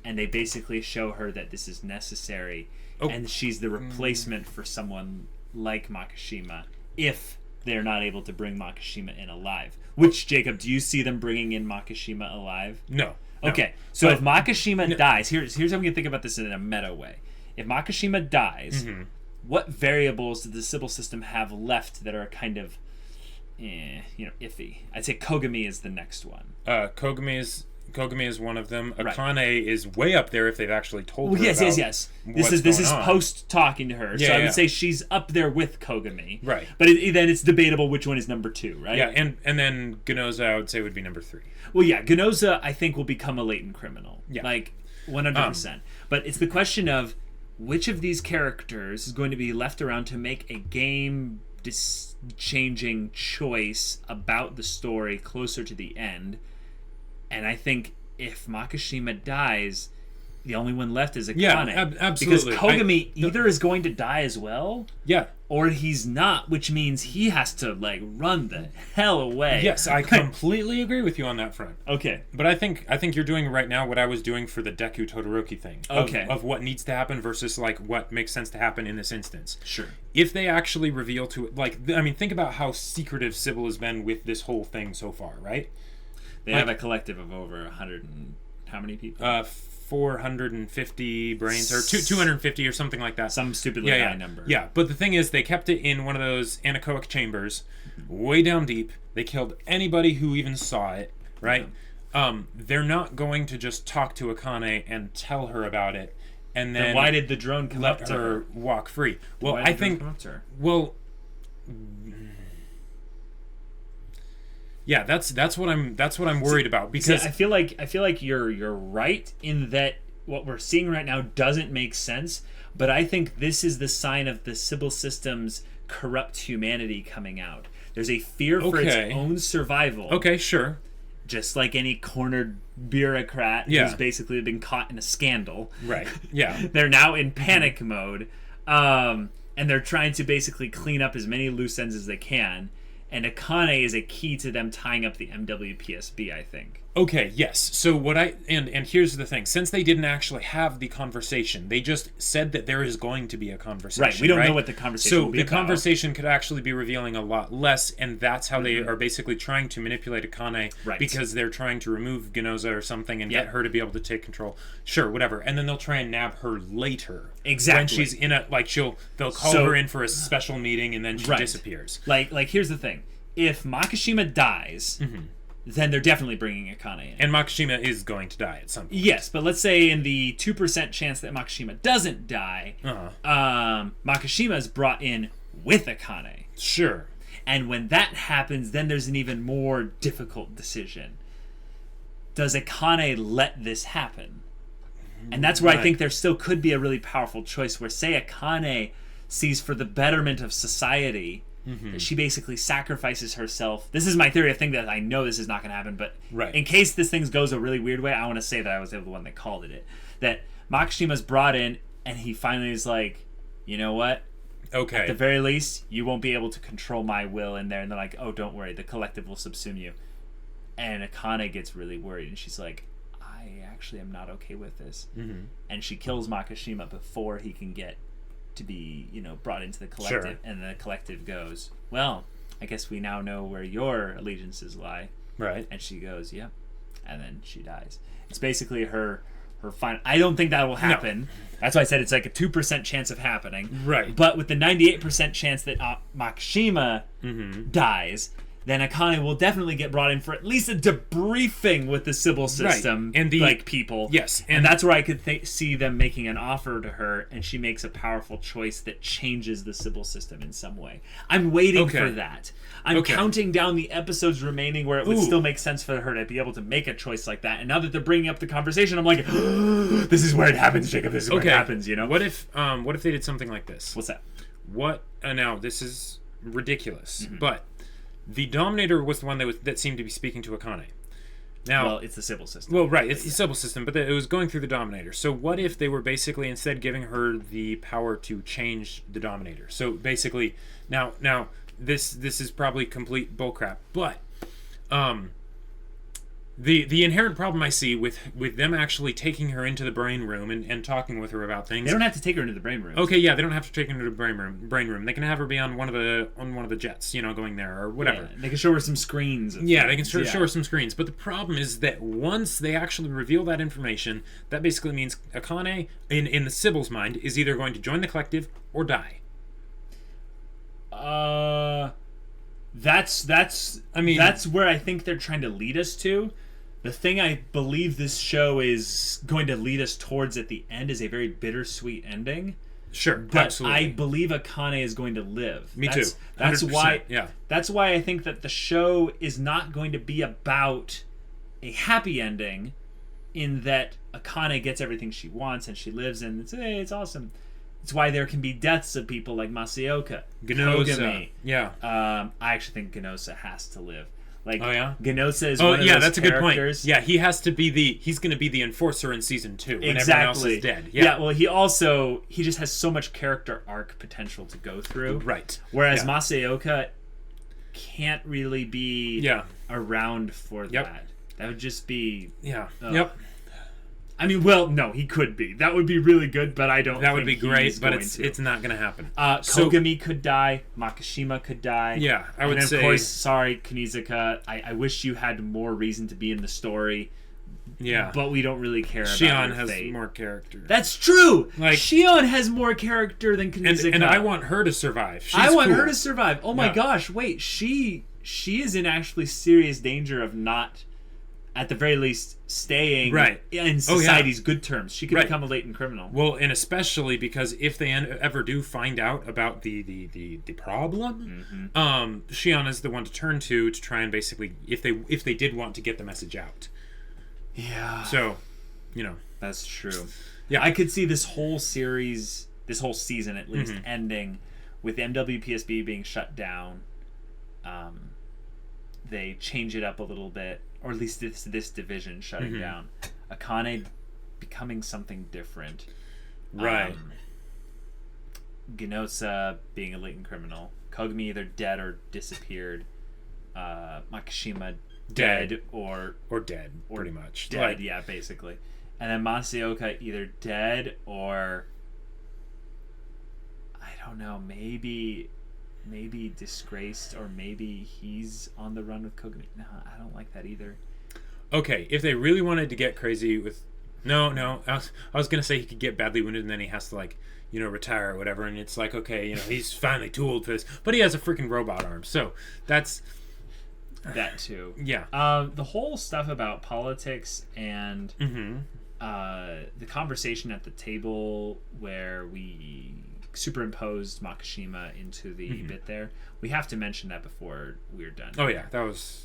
and they basically show her that this is necessary, and she's the replacement for someone like Makishima if they're not able to bring Makishima in alive. Which, Jacob, do you see them bringing in Makishima alive? No. Okay, so if Makishima dies, here's how we can think about this in a meta way. If Makishima dies... what variables does the Sybil system have left that are kind of, iffy? I'd say Kogami is the next one. Kogami is one of them. Akane is way up there if they've actually told her. Yes. This is post talking to her, so I would say she's up there with Kogami. Right. But then it's debatable which one is number 2, right? Yeah, and then Ginoza I would say would be number 3. Well, yeah, Ginoza I think will become a latent criminal. Yeah. 100%. But it's the question of which of these characters is going to be left around to make a game-changing choice about the story closer to the end. And I think if Makishima dies, the only one left is Akane. Yeah, absolutely. Because Kogami either is going to die as well, or he's not, which means he has to run the hell away. Yes, I completely agree with you on that front. Okay, but I think you're doing right now what I was doing for the Deku Todoroki thing. Of what needs to happen versus what makes sense to happen in this instance. Sure. If they actually reveal to it, think about how secretive Sibyl has been with this whole thing so far, right? They have a collective of over 100 and how many people? 450 brains, or 250 or something like that. Some stupidly high number. Yeah, but the thing is, they kept it in one of those anechoic chambers, way down deep. They killed anybody who even saw it, right? Yeah. They're not going to just talk to Akane and tell her about it, and then why did the drone come up to her? Walk free? Well, I think. Well. Yeah, that's what I'm worried about, because I feel like you're right in that what we're seeing right now doesn't make sense, but I think this is the sign of the Sybil system's corrupt humanity coming out. There's a fear for its own survival. Okay, sure. Just like any cornered bureaucrat who's basically been caught in a scandal. Right. Yeah. They're now in panic mode, and they're trying to basically clean up as many loose ends as they can. And Akane is a key to them tying up the MWPSB, I think. Okay, yes. So what and here's the thing. Since they didn't actually have the conversation, they just said that there is going to be a conversation. Right, we don't know what the conversation will be about. So the conversation could actually be revealing a lot less, and that's how they are basically trying to manipulate Akane, because they're trying to remove Ginoza or something and get her to be able to take control. Sure, whatever. And then they'll try and nab her later. Exactly. When she's in a, like, they'll call her in for a special meeting, and then she disappears. Like, here's the thing. If Makishima dies... then they're definitely bringing Akane in. And Makishima is going to die at some point. Yes, but let's say in the 2% chance that Makishima doesn't die, Makishima is brought in with Akane. Sure. And when that happens, then there's an even more difficult decision. Does Akane let this happen? And that's where I think there still could be a really powerful choice where, say, Akane sees for the betterment of society... that she basically sacrifices herself. This is my theory. I think that I know this is not going to happen, but in case this thing goes a really weird way, I want to say that I was the one that called it. That Makishima's brought in, and he finally is like, you know what? Okay. At the very least, you won't be able to control my will in there. And they're like, oh, don't worry. The collective will subsume you. And Akane gets really worried, and she's like, I actually am not okay with this. And she kills Makishima before he can get to be, brought into the collective, and the collective goes, well, I guess we now know where your allegiances lie. Right. And she goes, yep. And then she dies. It's basically her final... I don't think that will happen. No. That's why I said it's like a 2% chance of happening. Right. But with the 98% chance that Makishima dies... then Akane will definitely get brought in for at least a debriefing with the Sibyl system, and the people. Yes, and that's where I could see them making an offer to her, and she makes a powerful choice that changes the Sibyl system in some way. I'm waiting for that. I'm counting down the episodes remaining where it would still make sense for her to be able to make a choice like that. And now that they're bringing up the conversation, I'm like, this is where it happens, Jacob. This is where it happens. What if they did something like this? What's that? Now this is ridiculous, but. The Dominator was the one that seemed to be speaking to Akane. Now, well, it's the Sibyl system. Well, right, it's the Sibyl system, but it was going through the Dominator. So what if they were basically instead giving her the power to change the Dominator? So basically, now this is probably complete bullcrap, but the inherent problem I see with them actually taking her into the brain room and talking with her about things. They don't have to take her into the brain room. Okay, yeah, they don't have to take her into the brain room. They can have her be on one of the jets, going there or whatever. Yeah, they can show her some screens. Yeah, they can show her some screens. But the problem is that once they actually reveal that information, that basically means Akane, in the Sibyl's mind, is either going to join the collective or die. That's where I think they're trying to lead us to. The thing I believe this show is going to lead us towards at the end is a very bittersweet ending. Sure, but absolutely. I believe Akane is going to live. Me too. That's why. Yeah. That's why I think that the show is not going to be about a happy ending, in that Akane gets everything she wants and she lives, and it's awesome. It's why there can be deaths of people like Masaoka, Ginoza. Yeah. I actually think Ginoza has to live. Like, Ginoza is one of those that's a good point. Yeah, he has to be he's going to be the enforcer in season 2 when exactly. everyone else is dead. Yeah, well, he just has so much character arc potential to go through. Right. Whereas Masaoka can't really be around for that. That would just be... Yeah. Yep. I mean, well, no, he could be. That would be really good, but I don't. That would be great, but it's not going to happen. Kogami could die. Makishima could die. Yeah, I would say. Of course, sorry, Kunizuka. I wish you had more reason to be in the story. Yeah, but we don't really care. Shion about her fate. Has more character. That's true. Like Shion has more character than Kunizuka, and I want her to survive. I want her to survive. Oh my gosh! Wait, she is in actually serious danger of not. At the very least, staying in society's good terms. She could become a latent criminal. Well, and especially because if they ever do find out about the problem, Shion is the one to turn to try and basically, if they did want to get the message out. Yeah. So, that's true. Yeah, I could see this whole series, this whole season at least, ending with MWPSB being shut down. They change it up a little bit. Or at least this division shutting down. Akane becoming something different. Right. Ginoza being a latent criminal. Kogami either dead or disappeared. Makishima dead or dead, pretty much. Dead, Like, yeah, basically. And then Masaoka either dead or I don't know, maybe disgraced, or maybe he's on the run with Kogami. No, I don't like that either. Okay, if they really wanted to get crazy with no, I was gonna say he could get badly wounded and then he has to like, you know, retire or whatever, and it's like, okay, you know, he's finally too old for this, but he has a freaking robot arm, so that's that too. Yeah. The whole stuff about politics and the conversation at the table where we superimposed Makishima into the bit there, we have to mention that before we're done. Oh yeah, that was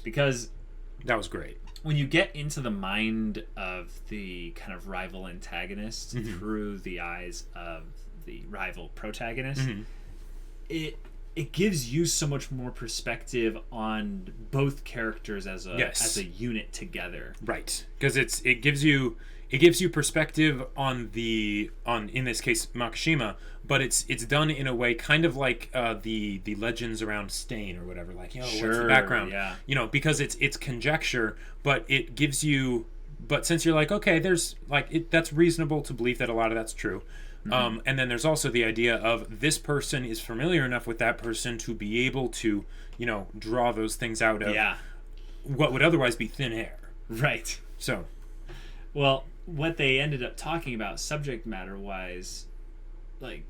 great. When you get into the mind of the kind of rival antagonist through the eyes of the rival protagonist, it gives you so much more perspective on both characters as a unit together. Right, because it gives you perspective on in this case Makishima, but it's done in a way kind of like the legends around Stain or whatever, like, you know, what's the background? Yeah. You know, because it's conjecture, but it gives you, but since you're like, okay, there's like that's reasonable to believe that a lot of that's true. And then there's also the idea of this person is familiar enough with that person to be able to, you know, draw those things out of what would otherwise be thin air. Right. So, well, what they ended up talking about subject matter wise, like,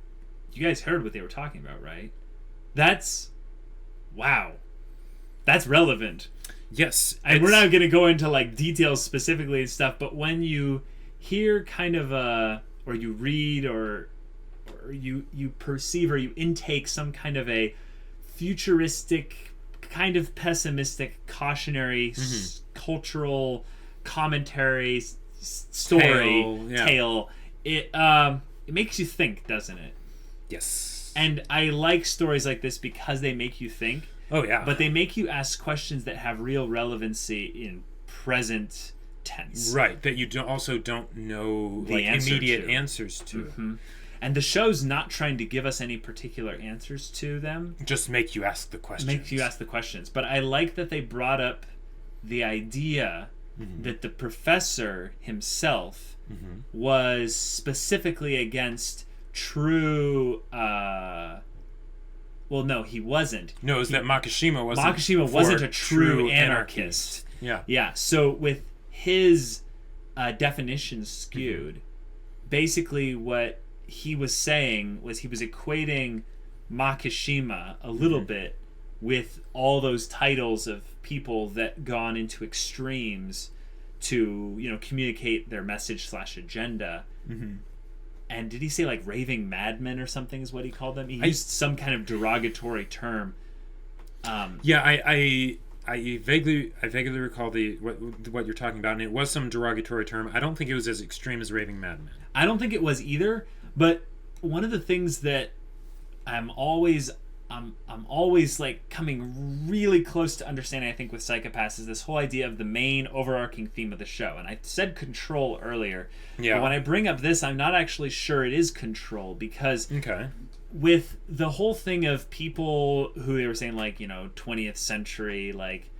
you guys heard what they were talking about, right? That's relevant. Yes. And we're not going to go into like details specifically and stuff, but when you hear kind of or you read or you perceive or you intake some kind of a futuristic, kind of pessimistic, cautionary, cultural commentary tale, it makes you think, doesn't it? Yes. And I like stories like this because they make you think. Oh yeah. But they make you ask questions that have real relevancy in present tense. Right, that you don't know the immediate answers to. And the show's not trying to give us any particular answers to them. Just make you ask the questions. But I like that they brought up the idea that the professor himself was specifically against true well, no, he wasn't. No, it was that Makishima wasn't a true anarchist. Yeah, so with his definition skewed, basically what he was saying was he was equating Makishima a little bit with all those titles of people that gone into extremes to, you know, communicate their message / agenda. And did he say like raving madmen or something is what he called them? He used some kind of derogatory term. I vaguely recall what you're talking about, and it was some derogatory term. I don't think it was as extreme as raving madman. I don't think it was either, but one of the things that I'm always like coming really close to understanding, I think, with Psychopaths is this whole idea of the main overarching theme of the show. And I said control earlier. Yeah. But when I bring up this, I'm not actually sure it is control, because with the whole thing of people who they were saying, like, you know, 20th century, like,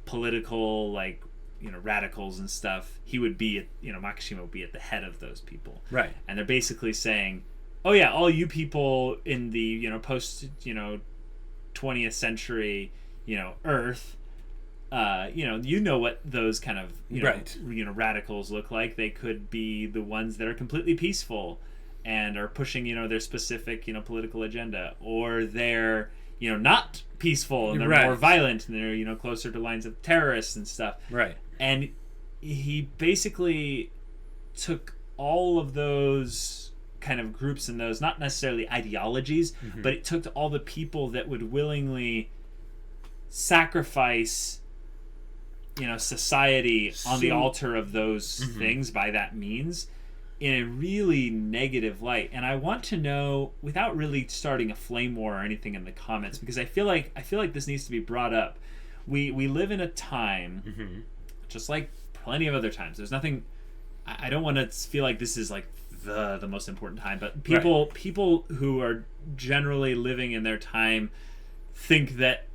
political, like, you know, radicals and stuff, he would be, you know, Makishima would be at the head of those people. Right. And they're basically saying, oh yeah, all you people in the, you know, post, you know, 20th century, you know, Earth, you know what those kind of, you know, radicals look like. They could be the ones that are completely peaceful and are pushing, you know, their specific, you know, political agenda, or they're, you know, not peaceful and they're more violent and they're, you know, closer to lines of terrorists and stuff. Right. And he basically took all of those kind of groups and those, not necessarily ideologies, but it took all the people that would willingly sacrifice, you know, society on the altar of those things by that means, in a really negative light. And I want to know, without really starting a flame war or anything in the comments, because I feel like this needs to be brought up. We live in a time, just like plenty of other times. There's nothing. I don't want to feel like this is like the most important time, but people who are generally living in their time think that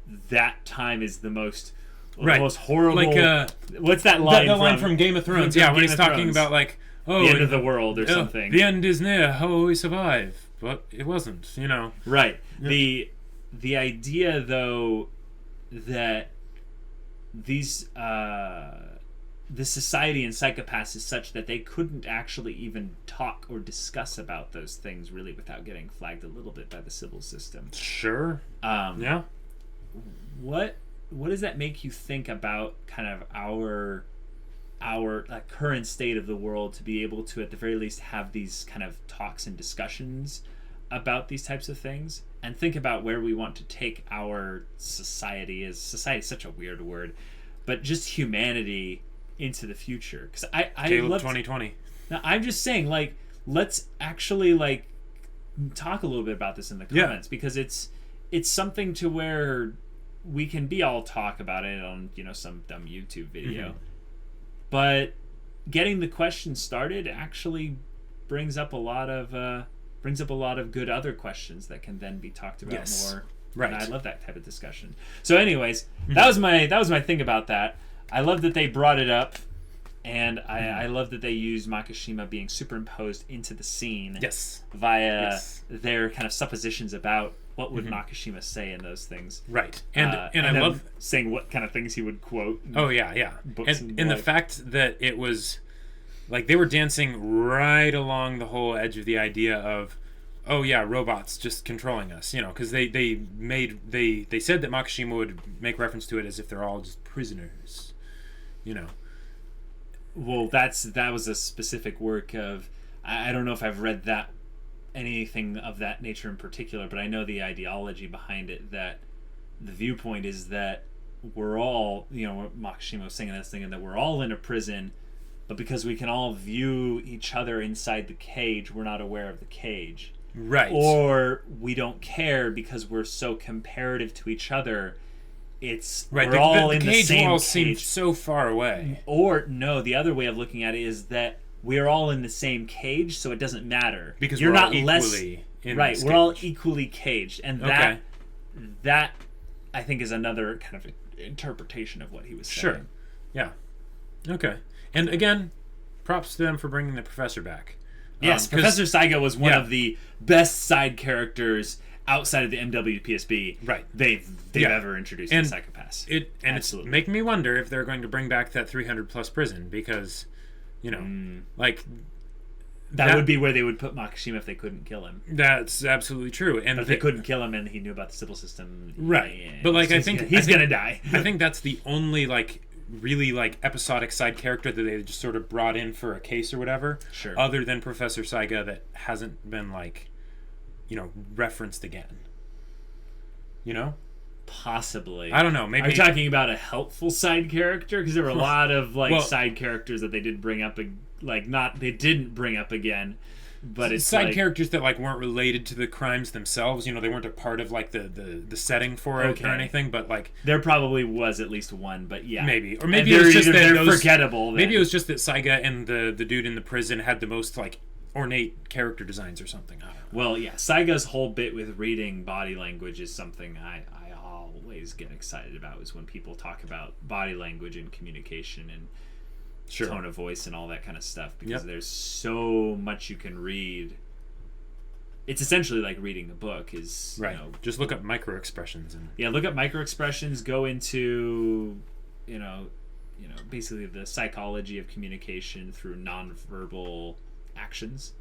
time is the most the most horrible. Like what's that line? The line from Game of Thrones. Yeah, when he's talking about like, oh, the end of the world or something. The end is near. How will we survive? But it wasn't. You know. Right. Yeah. The idea though that these the society in Psychopaths is such that they couldn't actually even talk or discuss about those things really without getting flagged a little bit by the Sybil system. Sure. Yeah. What does that make you think about kind of our current state of the world, to be able to at the very least have these kind of talks and discussions about these types of things, and think about where we want to take our society society is such a weird word, but just humanity into the future? Because I love 2020. Now I'm just saying, like, let's actually like talk a little bit about this in the comments, because it's something to where we can be all talk about it on, you know, some dumb YouTube video, but getting the question started actually brings up a lot of good other questions that can then be talked about more. Right. And I love that type of discussion. So anyways, that was my thing about that. I love that they brought it up, and I love that they used Makishima being superimposed into the scene via their kind of suppositions about what would Makishima say in those things. Right. And I love saying what kind of things he would quote. Oh, yeah. And the fact that it was like they were dancing right along the whole edge of the idea of, oh yeah, robots just controlling us, you know, because they said that Makishima would make reference to it as if they're all just prisoners, you know. Well, that was a specific work of, I don't know if I've read anything of that nature in particular, but I know the ideology behind it, that the viewpoint is that we're all, you know, Makishima was saying this thing, and that we're all in a prison, but because we can all view each other inside the cage, we're not aware of the cage. Right. Or we don't care because we're so comparative to each other. It's right. We're all in the cage same walls cage. Seem so far away. Or no, the other way of looking at it is that we're all in the same cage, so it doesn't matter because you're we're not all equally in right. This we're cage. all equally caged, and that I think is another kind of interpretation of what he was saying. Sure. Yeah. Okay. And again, props to them for bringing the professor back. Yes, Professor Saiga was one of the best side characters outside of the MWPSB they've ever introduced in Psychopaths. It's making me wonder if they're going to bring back that 300 plus prison, because, you know, like that would be where they would put Makishima if they couldn't kill him. That's absolutely true. And but if they couldn't kill him and he knew about the Sybil system, right? But like, I think he's gonna die. I think that's the only like really like episodic side character that they just sort of brought in for a case or whatever, other than Professor Saiga, that hasn't been like, you know, referenced again, you know. Possibly. I don't know. Maybe. Are you talking about a helpful side character? Because there were a lot of like side characters that they did bring up, they didn't bring up again. But it's side characters that like weren't related to the crimes themselves. You know, they weren't a part of like the setting for it or anything. But like there probably was at least one. But yeah, maybe, or maybe it was just that they're forgettable. Then. Maybe it was just that Saiga and the dude in the prison had the most like ornate character designs or something. I don't know. Well, yeah, Saiga's whole bit with reading body language is something I always get excited about. Is when people talk about body language and communication and tone of voice and all that kind of stuff, because there's so much you can read. It's essentially like reading a book. Is right. You know, just look up micro expressions and look up micro expressions. Go into basically the psychology of communication through nonverbal actions,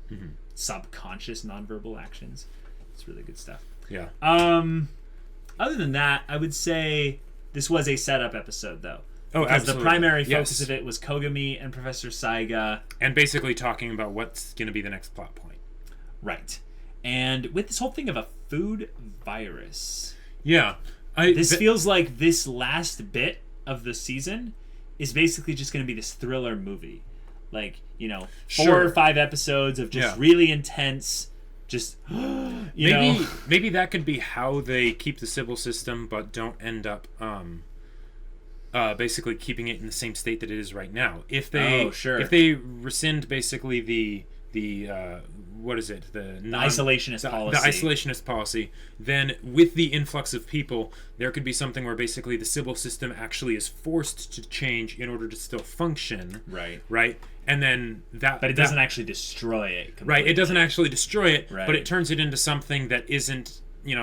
subconscious nonverbal actions. It's really good stuff. Yeah. Other than that, I would say this was a setup episode, though. Oh, because absolutely. the primary focus of it was Kogami and Professor Saiga. And basically talking about what's going to be the next plot point. Right. And with this whole thing of a food virus. Yeah. This feels like this last bit of the season is basically just going to be this thriller movie. Like, you know, 4 or 5 episodes of just really intense... Just maybe that could be how they keep the Sibyl system, but don't end up basically keeping it in the same state that it is right now. If they rescind basically the what is it? The isolationist policy. The isolationist policy. Then, with the influx of people, there could be something where basically the Sybil system actually is forced to change in order to still function. Right. Right? And then that... But it doesn't actually destroy it completely. Right, it doesn't actually destroy it, right. But it turns it into something that isn't,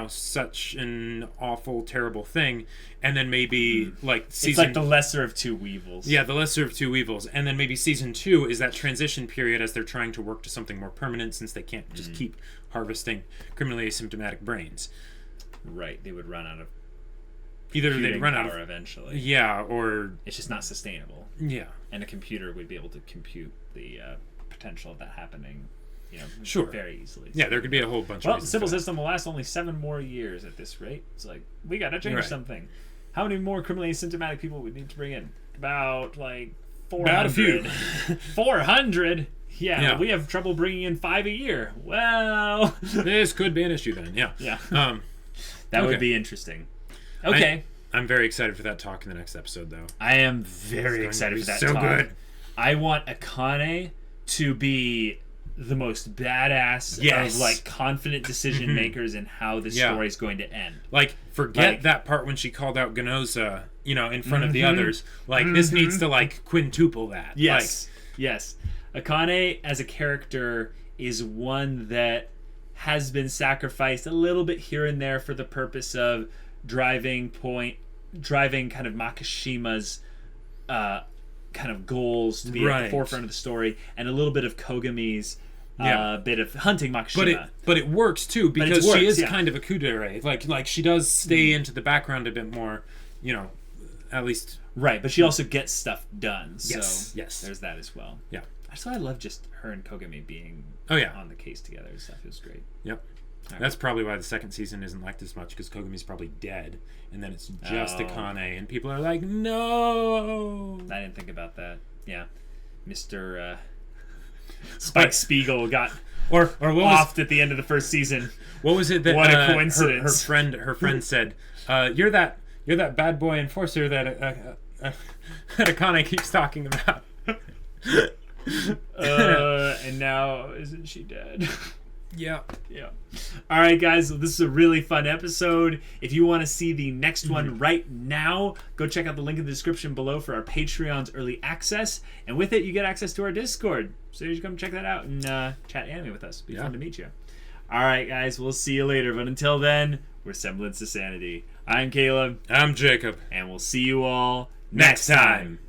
such an awful, terrible thing. And then maybe, season... It's like the lesser of two evils. Yeah, the lesser of two evils. And then maybe season 2 is that transition period as they're trying to work to something more permanent, since they can't just keep harvesting criminally asymptomatic brains. Right, they would run out of... Either they'd run out of... eventually. Yeah, or... It's just not sustainable. Yeah. And a computer would be able to compute the potential of that happening, sure. very easily. Yeah, there could be a whole bunch of the Sybil system will last only 7 more years at this rate. It's like, we gotta change something. How many more criminally asymptomatic people would we need to bring in? About, 400. About a few. 400? Yeah, we have trouble bringing in 5 a year. Well... This could be an issue then, yeah. Yeah. That would be interesting. Okay. I'm very excited for that talk in the next episode, though. I am very excited for that so talk. Good. I want Akane to be the most badass of confident decision makers in how the story is going to end. Forget that part when she called out Ginoza, in front of the others. This needs to quintuple that. Yes. Yes. Akane as a character is one that has been sacrificed a little bit here and there for the purpose of driving kind of Makishima's kind of goals to be at the forefront of the story, and a little bit of Kogami's bit of hunting Makishima. But it works too, because she is kind of a kudere. Like she does stay into the background a bit more, at least. Right, but she also gets stuff done. Yes, so there's that as well. Yeah. That's why I love just her and Kogami being on the case together and stuff. It was great. Yep. That's probably why the second season isn't liked as much, because Kogami's probably dead, and then it's just Akane, and people are like, no! I didn't think about that. Yeah. Mr. Spike Spiegel got offed at the end of the first season. What was it that what a coincidence. Her friend said, you're that bad boy enforcer that Akane keeps talking about. And now, isn't she dead? Yeah. All right, guys. So this is a really fun episode. If you want to see the next one right now, go check out the link in the description below for our Patreon's early access. And with it, you get access to our Discord. So you should come check that out and chat anime with us. It'd be fun to meet you. All right, guys. We'll see you later. But until then, we're Semblance of Sanity. I'm Caleb. I'm Jacob. And we'll see you all next time.